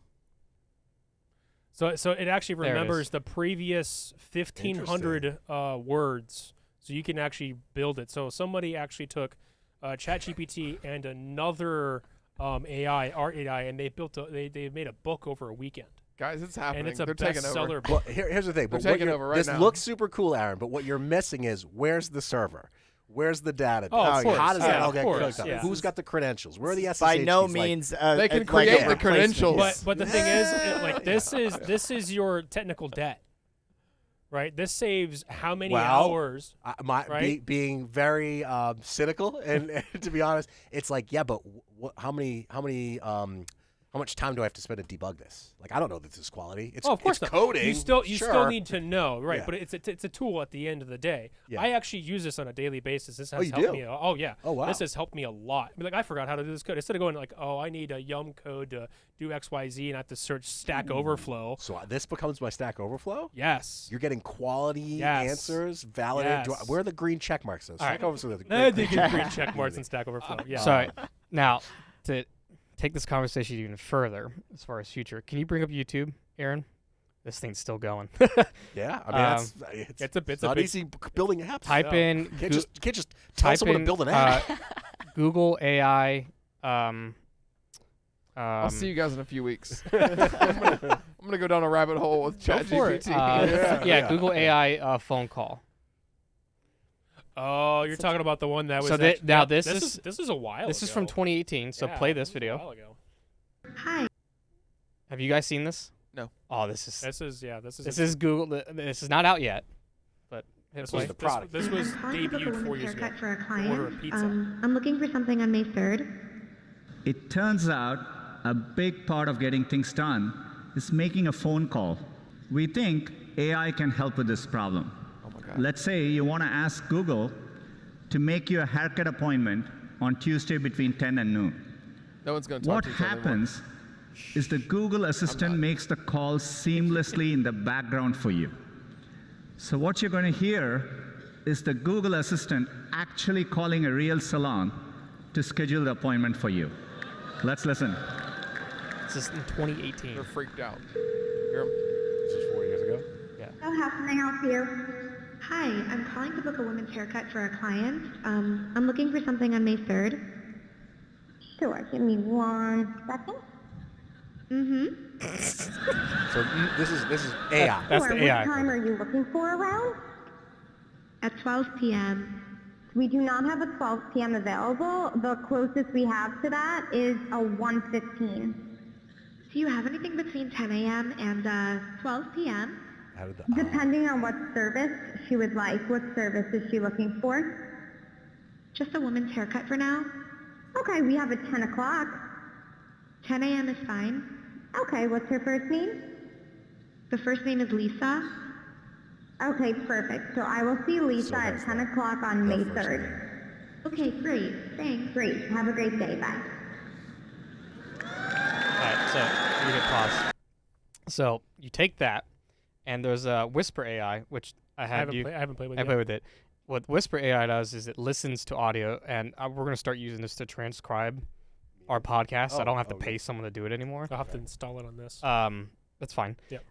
So it actually There it remembers is. the previous 1,500 words, so you can actually build it. So somebody actually took ChatGPT and another art AI, and they built they made a book over a weekend. Guys, it's happening. and it's a They're taking over. bestseller Well, book. here's the thing. They're But what taking over right this now. looks super cool, Aaron. But what you're missing is where's the server? Where's the database? Oh, of course. How does that Yeah, all of get course, cooked up? yeah. Who's got the credentials? Where are the SSH By no keys? Like, means. They can like create a the replacement. credentials. But the thing is, like this is your technical debt, right? This saves how many Well, hours? Right? being very cynical, and to be honest, it's like, yeah, but how much time do I have to spend to debug this? Like, I don't know that this is quality. It's, Oh, of course it's not. coding. You still sure. need to know, right? Yeah. But it's a tool at the end of the day. Yeah. I actually use this on a daily basis. This has you helped do? me. Oh yeah. Oh, wow. This has helped me a lot. I mean, like I forgot how to do this code. Instead of going like, oh, I need a yum code to do XYZ and I have to search Stack Overflow. So this becomes my Stack Overflow? Yes. You're getting quality Yes. answers, validated. Yes. Where are the green check marks? Though? Stack right. Overflow. They get green check marks in Stack Overflow. Yeah. Sorry. Now, to take this conversation even further, as far as future, can you bring up YouTube, Aaron? This thing's still going. Yeah, I mean, It's a not big- easy building apps. Type No. in. You can't just tell type someone in, to build an app. Google AI. I'll see you guys in a few weeks. I'm gonna go down a rabbit hole with Go for it. ChatGPT. Yeah, Google AI phone call. Oh, you're talking about the one that was. So actually- now yeah, this is a while. This is ago. from 2018. So Yeah, play this this was a video. while ago. Have you guys seen this? No. Oh, this is This is Google. This is not out yet, but hit This play. was the product. This was I'm calling to book a debuted women's 4 years ago. haircut for a To client. order a pizza. I'm looking for something on May 3rd. It turns out a big part of getting things done is making a phone call. We think AI can help with this problem. Oh my God. Let's say you want to ask Google to make you a haircut appointment on Tuesday between 10 and noon. No one's gonna talk What to each other anymore. happens is the Google Assistant makes the call seamlessly in the background for you. So what you're going to hear is the Google Assistant actually calling a real salon to schedule the appointment for you. Let's listen. This is in 2018. They're freaked out. Hear 'em? This was 4 years ago. Oh, how can I help you? Hi, I'm calling to book a women's haircut for a client. I'm looking for something on May 3rd. Sure, give me 1 second. So this is AI. That's Sure, the AI. what time are you looking for around? At 12 p.m. We do not have a 12 p.m. available. The closest we have to that is a 1:15. Do you have anything between 10 a.m. and 12 p.m.? How did the, Depending on what service she would like. What service is she looking for? Just a woman's haircut for now. Okay, we have a 10 o'clock. 10 a.m. is fine. Okay, what's her first name? The first name is Lisa. Okay, perfect. So I will see Lisa at that's 10 that- o'clock on May that first 3rd. Okay, great. Thanks. Great. Have a great day. Bye. Alright, so you hit pause. So you take that, and there's a Whisper AI, which I I had you. haven't played with I it. play with it. What Whisper AI does is it listens to audio, and we're gonna start using this to transcribe our podcast. So I don't have to pay someone to do it anymore. I'll have to install it on this. That's fine. Yep.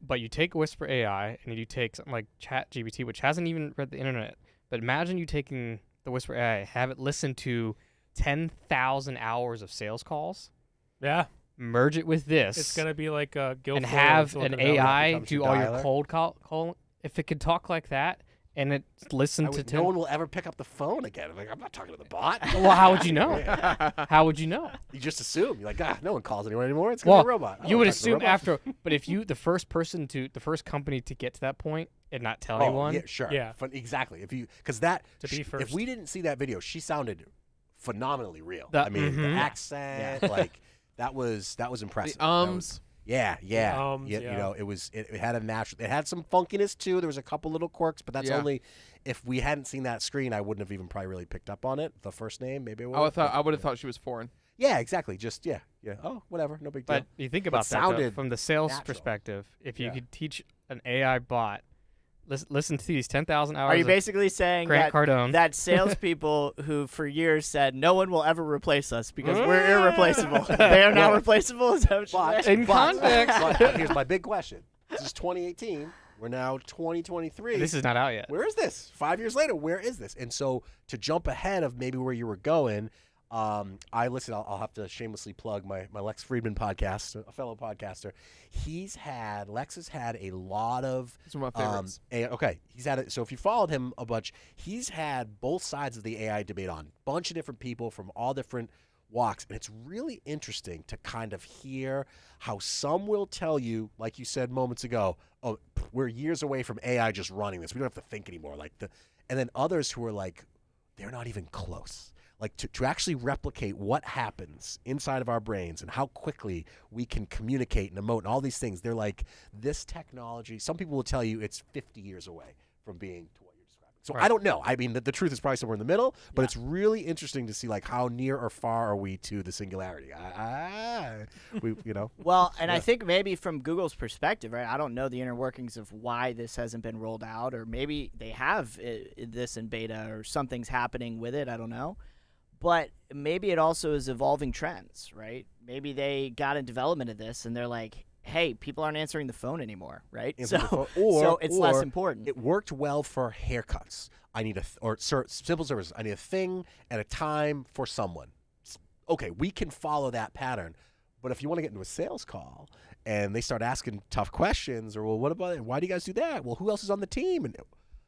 But you take Whisper AI and you take something like ChatGPT, which hasn't even read the internet. But imagine you taking the Whisper AI, have it listen to 10,000 hours of sales calls, Yeah, merge it with this, it's gonna be like Guildford and have Silicon an Valley. AI becomes do your all your dialer. cold call. If it could talk like that, and it listened to no one will ever pick up the phone again. I'm not talking to the bot. well, how would you know? How would you know? You just assume. You're like, no one calls anyone anymore. It's gonna Well, be a robot. I you don't would talk to the assume robot. after, but if you the first company to get to that point and not tell Oh, anyone, yeah, sure. Yeah. Exactly. Because that, To be if first. we didn't see that video, she sounded phenomenally real. The- I mean, the mhm. accent, like that was impressive. The That was- yeah. ums, You yeah. know, it had a natural. It had some funkiness too. There was a couple little quirks, but that's Yeah. only if we hadn't seen that screen, I wouldn't have even probably really picked up on it. The first name, maybe. I would have thought she was foreign. Yeah, exactly. Just yeah. Oh, whatever. No big deal. but you think about that though, sounded from the sales natural. perspective. If you Yeah. could teach an AI bot, listen to these 10,000 hours. Are you of basically saying Grant Cardone. that salespeople who for years said no one will ever replace us because we're irreplaceable, they are now Well, replaceable? Is that what you're But, saying? In but- context. but here's my big question. This is 2018. We're now 2023. This is not out yet. Where is this? 5 years later, where is this? And so to jump ahead of maybe where you were going, I listen. I'll have to shamelessly plug my Lex Friedman podcast, a fellow podcaster. Lex has had a lot of. It's one of my favorites. Okay, he's had it. So if you followed him a bunch, he's had both sides of the AI debate on. Bunch of different people from all different walks, and it's really interesting to kind of hear how some will tell you, like you said moments ago, oh, we're years away from AI just running this. We don't have to think anymore. And then others who are like, they're not even close. Like to actually replicate what happens inside of our brains and how quickly we can communicate and emote and all these things. They're like, this technology, some people will tell you it's 50 years away from being to what you're describing. So Right. I don't know. I mean, the truth is probably somewhere in the middle, but it's really interesting to see like how near or far are we to the singularity. Well, and I think maybe from Google's perspective, right? I don't know the inner workings of why this hasn't been rolled out, or maybe they have this in beta, or something's happening with it. I don't know. But maybe it also is evolving trends, right? Maybe they got in development of this and they're like, hey, people aren't answering the phone anymore, right? So it's less important. It worked well for haircuts. I need simple services. I need a thing and a time for someone. Okay, we can follow that pattern. But if you want to get into a sales call and they start asking tough questions, or well, what about it? Why do you guys do that? Well, who else is on the team? And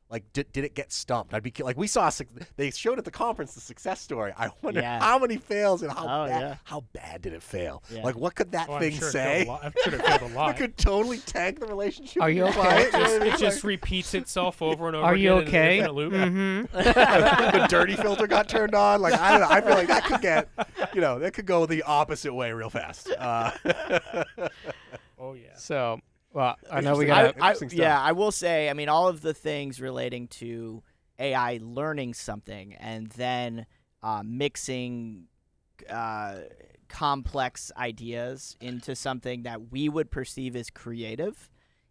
like, did it get stumped? I'd be like, we saw they showed at the conference the success story. I wonder how many fails and how bad did it fail? Yeah. Like, what could that thing sure say? I'm sure it failed a lot. It could totally tank the relationship. Are with you your okay? client. You know what I mean? It just repeats itself over and over Are again. you in an okay? infinite loop. Mm-hmm. The dirty filter got turned on. Like, I don't know. I feel like that could get, that could go the opposite way real fast. Oh yeah. So, well, I know we Interesting. got. Interesting stuff. I will say, I mean, all of the things relating to AI learning something and then mixing complex ideas into something that we would perceive as creative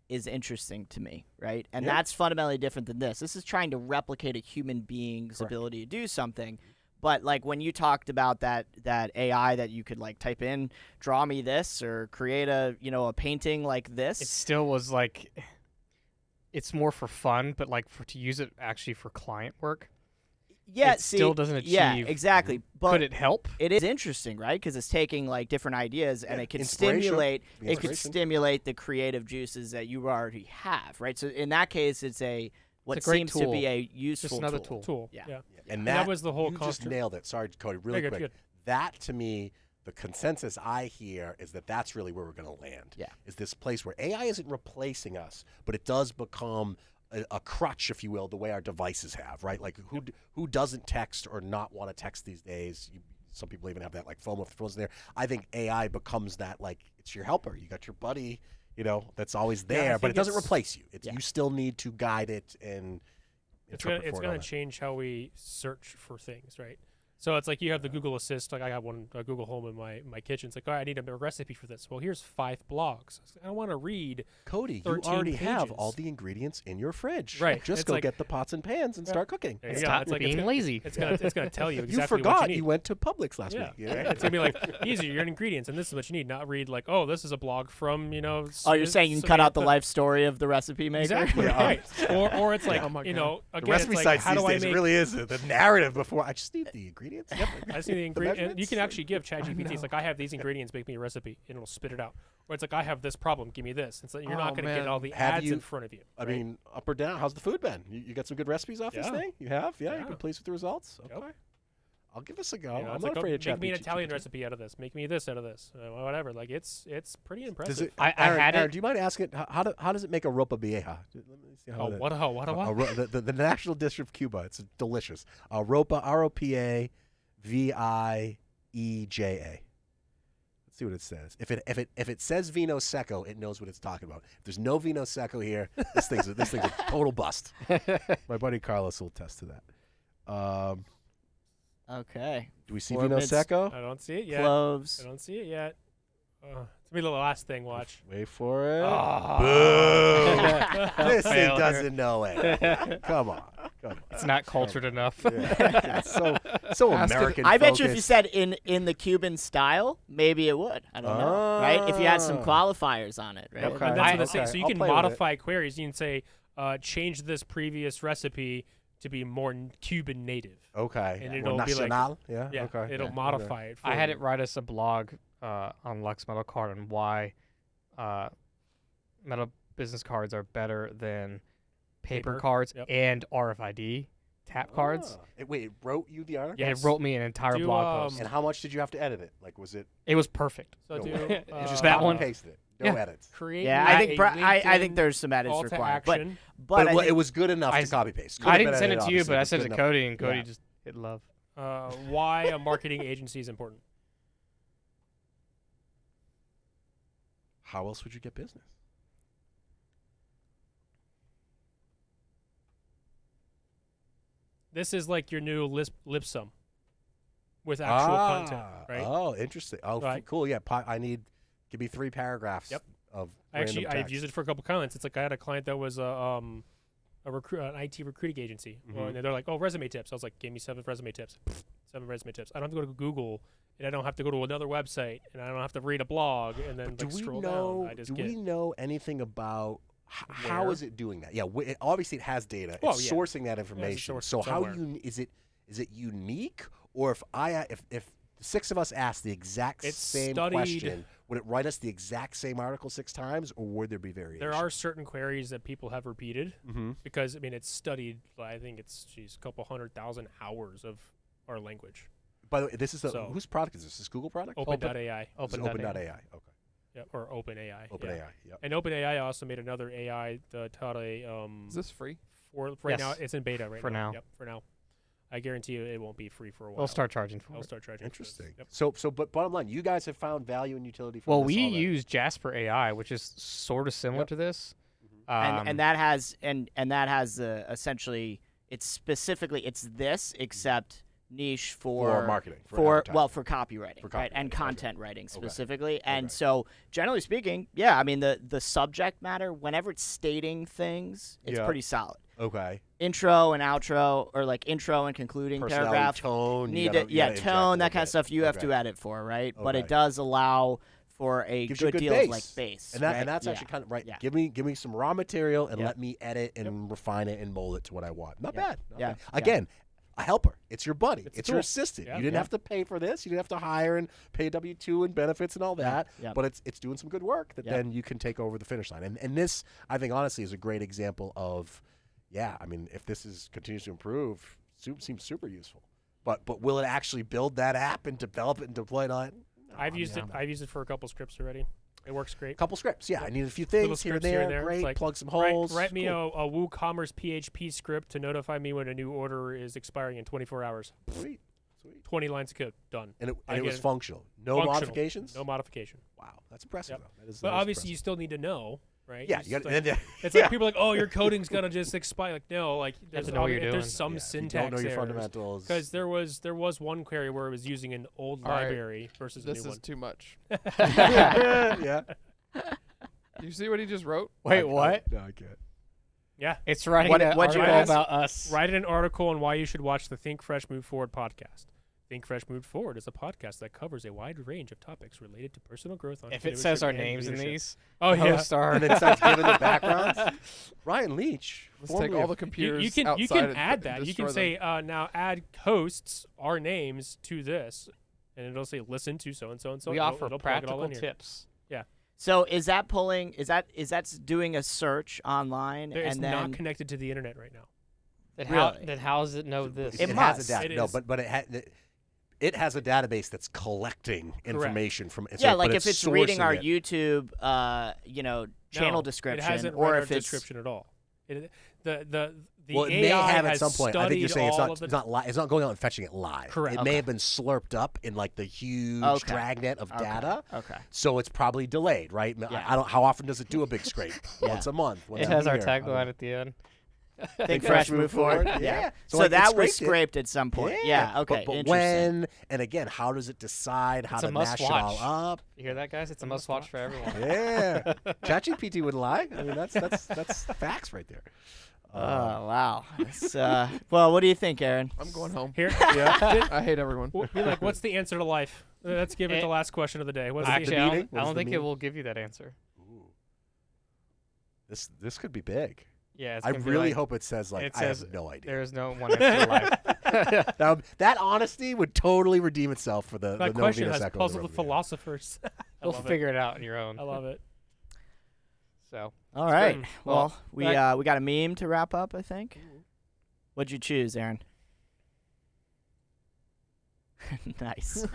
is interesting to me, right? And that's fundamentally different than this. This is trying to replicate a human being's ability to do something. But like when you talked about that AI that you could like type in, draw me this, or create a painting like this. It still was like, it's more for fun, but like to use it actually for client work. Yeah, it still doesn't achieve. Yeah, exactly. But Could it help? it is interesting, right? Because it's taking like different ideas and it can Inspiration. stimulate. The It could inspiration. stimulate the creative juices that you already have, right? So in that case, it's what It's a great seems to tool. be a useful Just another tool. Yeah. And that was the whole you just construct. nailed it. Sorry, Cody, really Yeah, quick. good. That, to me, the consensus I hear is that's really where we're going to land. Yeah. Is this place where AI isn't replacing us, but it does become a crutch, if you will, the way our devices have, right? Like who doesn't text or not want to text these days? Some people even have that like FOMO if the phone's there. I think AI becomes that, like, it's your helper. You got your buddy, that's always Yeah, I there, but it think doesn't it's- replace you. You still need to guide it and It's interpret going for it all to that. change how we search for things, right? So it's like you have the Google Assist. Like I have a Google Home in my kitchen. It's like, all right, I need a recipe for this. Well, here's 5 blogs. I don't want to read. Cody, you 13 already have pages. all the ingredients in your fridge. Right. Just It's go like- get the pots and pans and start cooking. There you It's go. not It's like being lazy. It's gonna tell you You exactly forgot what you need. went to Publix last Yeah, week. right? It's gonna be like easy. You're in ingredients, and this is what you need. Not read like, oh, this is a blog from Oh, you're saying you can cut out the life story of the recipe maker? Exactly right. Or it's like Oh my again, The recipe it's like, sites how these do I days make? really is the narrative before. I just need the ingredients. Yep. I just need the ingredient. And you measurements? can actually give ChatGPT. It's like I have these ingredients, make me a recipe, and it'll spit it out. Or it's like I have this problem, give me this. It's like you're not Oh, going to get man. all the Have ads you- in front of you. I right? mean, up or down? How's the food been? You got some good recipes off this Yeah. thing? You have? Yeah, Yeah. you've been pleased with the results? Yep. Okay. I'll give this a go. You know, I'm it's not like, afraid oh, of ChatGPT. make me an Italian recipe out of this. Make me this out of this. Whatever. Like it's pretty impressive. Does it, I Aaron, had Aaron, it. do you mind asking how does it make a ropa vieja? Let me see how Oh, that- what? the national dish of Cuba. It's delicious. Ropa, ROPA, VIEJA. Let's see what it says. If it says vino seco, it knows what it's talking about. If there's no vino seco here, this thing's a total bust. My buddy Carlos will attest to that. Okay. Do we see 4 vino minutes. seco? I don't see it yet. Cloves. I don't see it yet. It's gonna be the last thing. Watch. Wait for it. Oh. Boo! This thing Failure. doesn't know it. Come on. It's not cultured enough. Yeah. It's so American. I bet you if you focused. said in the Cuban style, maybe it would. I don't know, right? If you had some Ah. qualifiers on it, right? Okay. And that's what I- they say. okay, So you I'll can play with it. modify queries. You can say, change this previous recipe to be more Cuban native. Okay. And More it'll be like- nacional? Yeah. Yeah, Okay. it'll Yeah, modify it. For I had you. it write us a blog on Lux Metal Card on why metal business cards are better than paper Paper, cards yep. and RFID tap cards. Wait, it wrote you the article? Yeah, Yes. it wrote me an entire Do, blog post. And how much did you have to edit it? Like, was it It was perfect. So No do way. Just that that one. pasted it? No Yeah. edits. create. Yeah, me I think a I think LinkedIn there's some edits call to required, but action. But I it think, was good enough I to s- copy paste. I didn't send it to you, but I sent it to Cody. Cody, and Cody Yeah. just hit love. Why a marketing agency is important. How else would you get business? This is like your new lip sum with actual content, right? Oh, interesting. Oh, Right. cool. Yeah, give me 3 paragraphs Yep. of Actually, random I've text. used it for a couple clients. It's like I had a client that was an IT recruiting agency, Mhm. and they're like, "Oh, resume tips." I was like, "Give me 7 resume tips." 7 resume tips. I don't have to go to Google, and I don't have to go to another website, and I don't have to read a blog and then But do like we scroll know? down. I just Do get we know anything about how Where? is it doing that? Yeah, obviously it has data. Oh, It's yeah. sourcing that information. source So how somewhere. is it unique, or if 6 of us asked the exact It's same studied- question, would it write us the exact same article 6 times, or would there be variation? there are certain queries that people have repeated Mm-hmm. because I mean it's studied. I think it's a couple 100,000 hours of our language. By the way, this is So- whose product is this? This Google product? Open.ai. This is Open.ai. Open.ai. Okay. Yeah, or OpenAI. OpenAI. Yeah. Yep. And OpenAI also made another AI that taught a Is this free? for right now Yes. it's in beta right For now. Yep, for now. I guarantee you it won't be free for a while. We'll start charging for They'll it. start charging. for this. Interesting. Yep. But bottom line, you guys have found value and utility from Well, this we already. use Jasper AI, which is sort of similar Yep. to this. and that has essentially it's this except niche for marketing, for advertising. copywriting, For right, and copywriting, okay. content writing specifically. Okay. And so generally speaking, yeah, I mean the subject matter whenever it's stating things, it's Yeah. pretty solid. Okay. Intro and outro, or like intro and concluding Personality, paragraph. tone. Need to, tone, that kind of stuff you have to edit for, right? But Okay. it does allow for a Gives you a good good deal base. of like base, And right? that's Yeah. actually kind of right. Yeah. Give me some raw material and Yeah. let me edit and refine it and mold it to what I want. Not Yeah. bad. Not Yeah. bad. Yeah. Again, a helper. It's your buddy. It's a It's your tool. assistant. Yeah. You didn't Yeah. have to pay for this. You didn't have to hire and pay W-2 and benefits and all that. Yeah. But it's doing some good work that Yeah. then you can take over the finish line. And this, I think, honestly, is a great example of, yeah. I mean, if this continues to improve, seems super useful. But will it actually build that app and develop it and deploy it on? I've used it for a couple scripts already. It works great. Couple scripts, yeah. I need a few Little things here and scripts here and there. there. Great, It's like, plug some holes. Write me Cool. a WooCommerce PHP script to notify me when a new order is expiring in 24 hours. Sweet. 20 lines of code, done. And it I was get it. functional. No Functional. modifications? No modification. Wow, that's impressive. Yep. Though. That is But obviously, you impressive. still need to know, right? Yeah, It's you got like, to. it's like people are like, oh, your coding's gonna just expire. Like, no, like there's to know what you're if there's doing. some If you syntax don't know your errors. fundamentals. Because there was one query where it was using an old All right. library versus a This new is one. too much. yeah. You see what he just wrote? Wait, what? No, I can't. Yeah. It's writing What- an what'd you article ask? about us. Write an article on why you should watch the Think Fresh Move Forward podcast. Think Fresh Move Forward is a podcast that covers a wide range of topics related to personal growth. If it says our entrepreneurship, and names in leadership. these, Oh the yeah. hosts are. And then starts giving the backgrounds. Ryan Leach. Let's take formerly all of- the computers you can outside and add put- and that. You can destroy them. say now add hosts our names to this, and it'll say listen to so and so and so. we It'll- offer it'll plug it all practical in here. tips. So is that pulling? Is that doing a search online It's and not then connected to the internet right now. Really? How does it know this? It has must. a data. It No, is. but it has a database that's collecting information from. yeah, but like if it's reading sourcing our it. YouTube, channel No, description, it hasn't or read if our it's description at all. The Well, it AI may have at has some point. I think you're studied saying all it's of not. It's not going out and fetching it live. Correct. It may have been slurped up in like the huge Okay. dragnet of Okay. data. Okay. So it's probably delayed, right? Yeah. I don't. How often does it do a big scrape? Yeah. Once a month. Once It a has our year. I don't tagline know. at the end. Think fresh, move forward. Yeah. So, like, it that was scraped it. scraped at some point. Yeah. Okay. But interesting. when and again, how does it decide how It's a to mash it must-watch. all up? You hear that, guys? It's a must-watch for everyone. Yeah. ChatGPT wouldn't lie. I mean, that's facts right there. Oh wow. It's, well, what do you think, Aaron? I'm going home. Here, I hate everyone. be like, what's the answer to life? Let's give it the last question of the day. What's the Actually, meaning? I What is don't the think it meaning? will give you that answer. Ooh. This could be big. Yeah, it's I gonna be really like, hope it says like it I says have no idea. there is no one answer to life. Now, that honesty would totally redeem itself for the That no question Venus has Echo puzzled the River, yeah. philosophers. I You'll love figure it out on your own. it. I love it. So All right. good. Well, Well, we got a meme to wrap up, I think. What'd you choose, Aaron? Nice.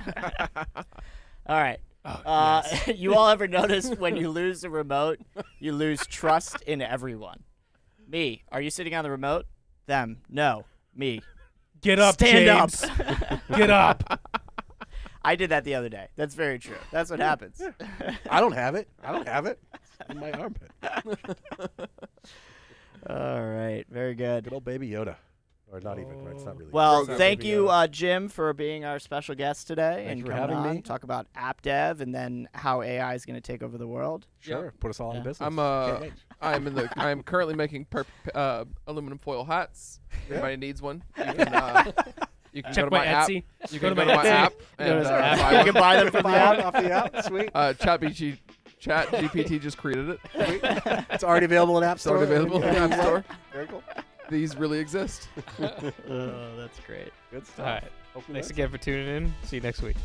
All right. Oh, yes. You all ever notice when you lose the remote, you lose trust in everyone? Me. Are you sitting on the remote? Them. No. Me. Get up, Stand James. up. Get up. I did that the other day. That's very true. That's what happens. I don't have it. It's in my armpit. All right. Very good. Good old baby Yoda. Or not even, right? It's not really. Well, Grogu. thank you, Jim, for being our special guest today Thank and you for coming having on, me. talk about app dev and then how AI is going to take over the world. Sure. Put us all Yeah. in business. I am currently making aluminum foil hats. Yeah. Everybody needs one. You can Check go to my my app. Etsy. You Go can to go to my my Etsy. app Go to and his app. buy You one. can buy them from the app. off the app. Sweet. ChatGPT just created it. It's already available in App It's Store. already available in the App Store. Very cool. These really exist. Oh, that's great. Good stuff. all right. Hopefully Thanks that's- again for tuning in. See you next week.